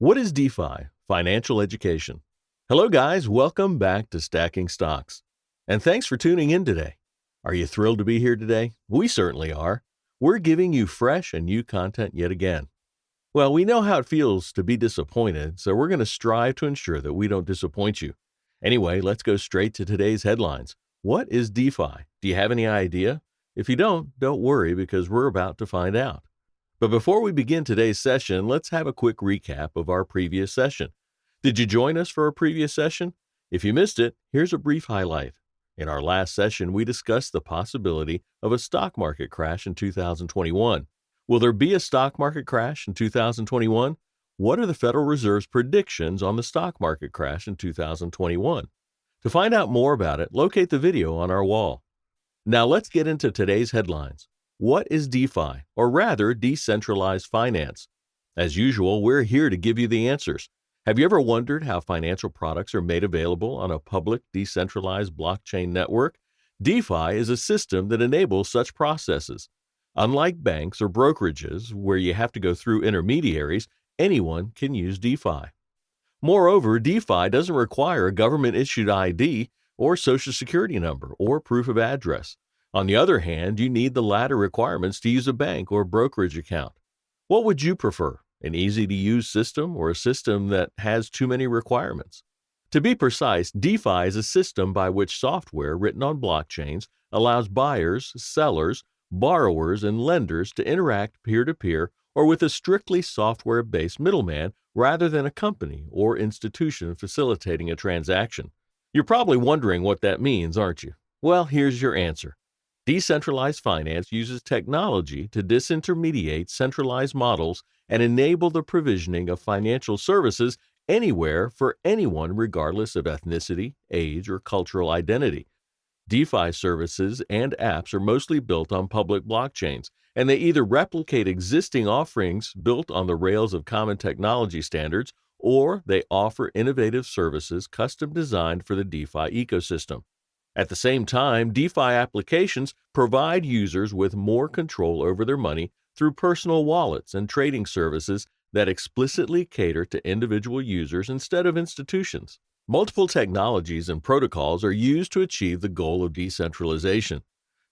What is DeFi? Financial education. Hello, guys. Welcome back to Stacking Stocks. And thanks for tuning in today. Are you thrilled to be here today? We certainly are. We're giving you fresh and new content yet again. Well, we know how it feels to be disappointed, so we're going to strive to ensure that we don't disappoint you. Anyway, let's go straight to today's headlines. What is DeFi? Do you have any idea? If you don't worry because we're about to find out. But before we begin today's session, let's have a quick recap of our previous session. Did you join us for a previous session? If you missed it, here's a brief highlight. In our last session, we discussed the possibility of a stock market crash in 2021. Will there be a stock market crash in 2021? What are the Federal Reserve's predictions on the stock market crash in 2021? To find out more about it, locate the video on our wall. Now let's get into today's headlines. What is DeFi, or rather decentralized finance? As usual, we're here to give you the answers. Have you ever wondered how financial products are made available on a public decentralized blockchain network? DeFi is a system that enables such processes. Unlike banks or brokerages, where you have to go through intermediaries, anyone can use DeFi. Moreover, DeFi doesn't require a government-issued ID or social security number or proof of address. On the other hand, you need the latter requirements to use a bank or brokerage account. What would you prefer, an easy-to-use system or a system that has too many requirements? To be precise, DeFi is a system by which software written on blockchains allows buyers, sellers, borrowers, and lenders to interact peer-to-peer or with a strictly software-based middleman rather than a company or institution facilitating a transaction. You're probably wondering what that means, aren't you? Well, here's your answer. Decentralized finance uses technology to disintermediate centralized models and enable the provisioning of financial services anywhere for anyone regardless of ethnicity, age, or cultural identity. DeFi services and apps are mostly built on public blockchains, and they either replicate existing offerings built on the rails of common technology standards, or they offer innovative services custom designed for the DeFi ecosystem. At the same time, DeFi applications provide users with more control over their money through personal wallets and trading services that explicitly cater to individual users instead of institutions. Multiple technologies and protocols are used to achieve the goal of decentralization.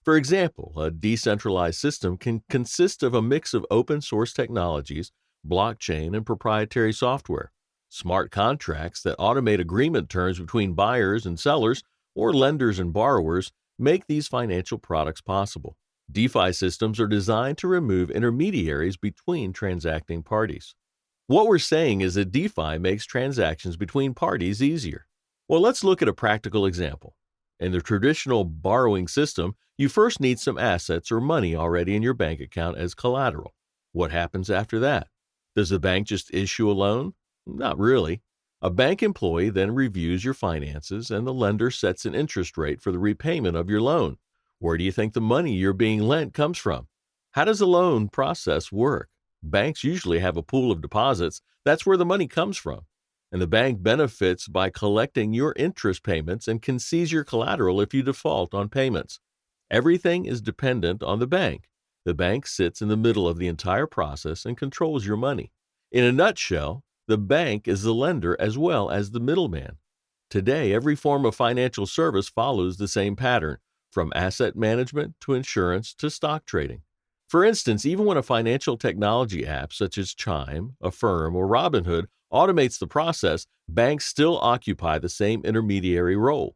For example, a decentralized system can consist of a mix of open-source technologies, blockchain, and proprietary software. Smart contracts that automate agreement terms between buyers and sellers or lenders and borrowers make these financial products possible. DeFi systems are designed to remove intermediaries between transacting parties. What we're saying is that DeFi makes transactions between parties easier. Well, let's look at a practical example. In the traditional borrowing system, you first need some assets or money already in your bank account as collateral. What happens after that? Does the bank just issue a loan? Not really. A bank employee then reviews your finances, and the lender sets an interest rate for the repayment of your loan. Where do you think the money you're being lent comes from? How does the loan process work? Banks usually have a pool of deposits. That's where the money comes from. And the bank benefits by collecting your interest payments and can seize your collateral if you default on payments. Everything is dependent on the bank. The bank sits in the middle of the entire process and controls your money. In a nutshell, the bank is the lender as well as the middleman. Today, every form of financial service follows the same pattern, from asset management to insurance to stock trading. For instance, even when a financial technology app such as Chime, Affirm, or Robinhood automates the process, banks still occupy the same intermediary role.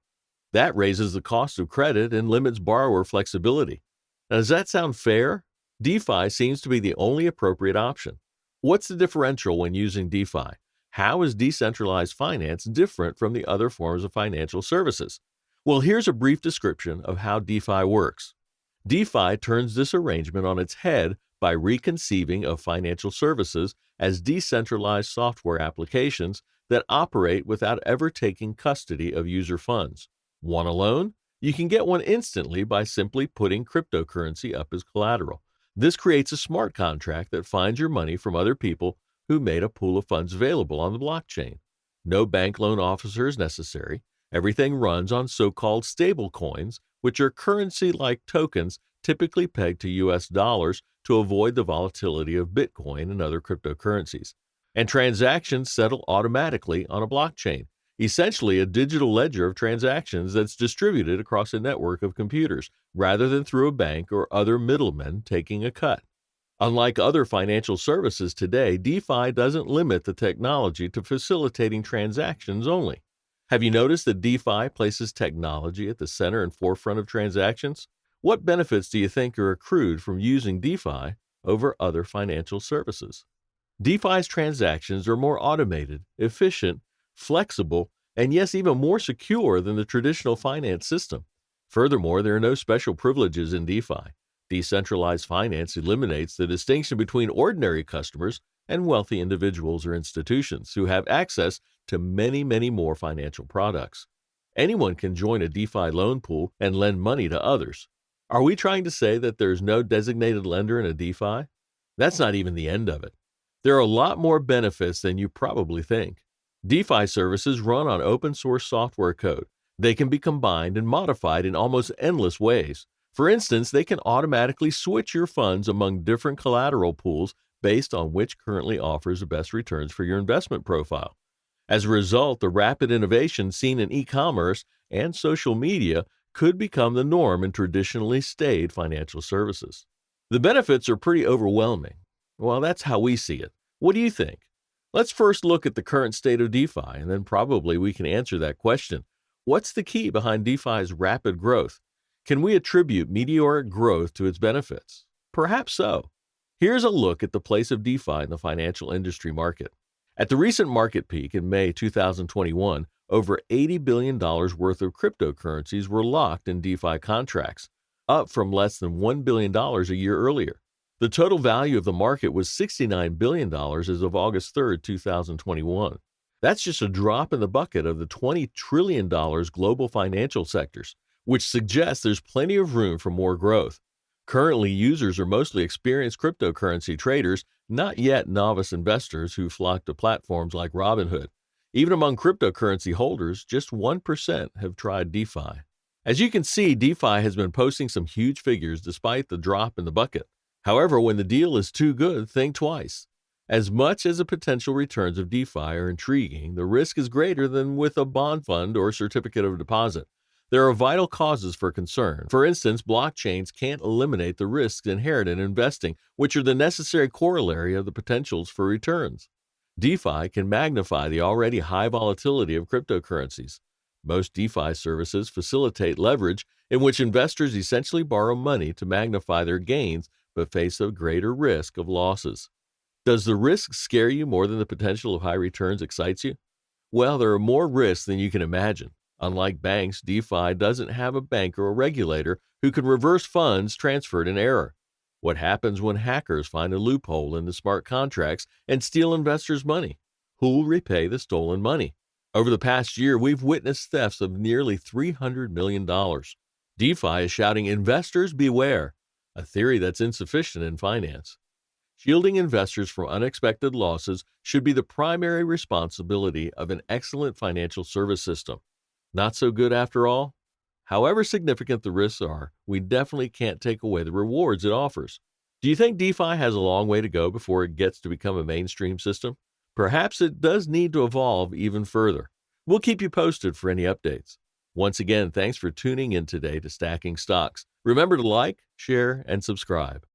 That raises the cost of credit and limits borrower flexibility. Now, does that sound fair? DeFi seems to be the only appropriate option. What's the differential when using DeFi? How is decentralized finance different from the other forms of financial services? Well, here's a brief description of how DeFi works. DeFi turns this arrangement on its head by reconceiving of financial services as decentralized software applications that operate without ever taking custody of user funds. Want a loan? You can get one instantly by simply putting cryptocurrency up as collateral. This creates a smart contract that finds your money from other people who made a pool of funds available on the blockchain. No bank loan officer is necessary. Everything runs on so-called stable coins, which are currency-like tokens typically pegged to US dollars to avoid the volatility of Bitcoin and other cryptocurrencies. And transactions settle automatically on a blockchain, essentially a digital ledger of transactions that's distributed across a network of computers, rather than through a bank or other middlemen taking a cut. Unlike other financial services today, DeFi doesn't limit the technology to facilitating transactions only. Have you noticed that DeFi places technology at the center and forefront of transactions? What benefits do you think are accrued from using DeFi over other financial services? DeFi's transactions are more automated, efficient, flexible, and yes, even more secure than the traditional finance system. Furthermore, there are no special privileges in DeFi. Decentralized finance eliminates the distinction between ordinary customers and wealthy individuals or institutions who have access to many more financial products. Anyone can join a DeFi loan pool and lend money to others. Are we trying to say that there's no designated lender in a DeFi? That's not even the end of it. There are a lot more benefits than you probably think. DeFi services run on open source software code. They can be combined and modified in almost endless ways. For instance, they can automatically switch your funds among different collateral pools based on which currently offers the best returns for your investment profile. As a result, the rapid innovation seen in e-commerce and social media could become the norm in traditionally staid financial services. The benefits are pretty overwhelming. Well, that's how we see it. What do you think? Let's first look at the current state of DeFi, and then probably we can answer that question. What's the key behind DeFi's rapid growth? Can we attribute meteoric growth to its benefits? Perhaps so. Here's a look at the place of DeFi in the financial industry market. At the recent market peak in May 2021, over $80 billion worth of cryptocurrencies were locked in DeFi contracts, up from less than $1 billion a year earlier. The total value of the market was $69 billion as of August 3, 2021. That's just a drop in the bucket of the $20 trillion global financial sectors, which suggests there's plenty of room for more growth. Currently, users are mostly experienced cryptocurrency traders, not yet novice investors who flock to platforms like Robinhood. Even among cryptocurrency holders, just 1% have tried DeFi. As you can see, DeFi has been posting some huge figures despite the drop in the bucket. However, when the deal is too good, think twice. As much as the potential returns of DeFi are intriguing, the risk is greater than with a bond fund or certificate of deposit. There are vital causes for concern. For instance, blockchains can't eliminate the risks inherent in investing, which are the necessary corollary of the potentials for returns. DeFi can magnify the already high volatility of cryptocurrencies. Most DeFi services facilitate leverage in which investors essentially borrow money to magnify their gains but face a greater risk of losses. Does the risk scare you more than the potential of high returns excites you? Well, there are more risks than you can imagine. Unlike banks, DeFi doesn't have a banker or regulator who can reverse funds transferred in error. What happens when hackers find a loophole in the smart contracts and steal investors' money? Who will repay the stolen money? Over the past year, we've witnessed thefts of nearly $300 million. DeFi is shouting, "Investors beware," a theory that's insufficient in finance. Shielding investors from unexpected losses should be the primary responsibility of an excellent financial service system. Not so good after all? However significant the risks are, we definitely can't take away the rewards it offers. Do you think DeFi has a long way to go before it gets to become a mainstream system? Perhaps it does need to evolve even further. We'll keep you posted for any updates. Once again, thanks for tuning in today to Stacking Stocks. Remember to like, share, and subscribe.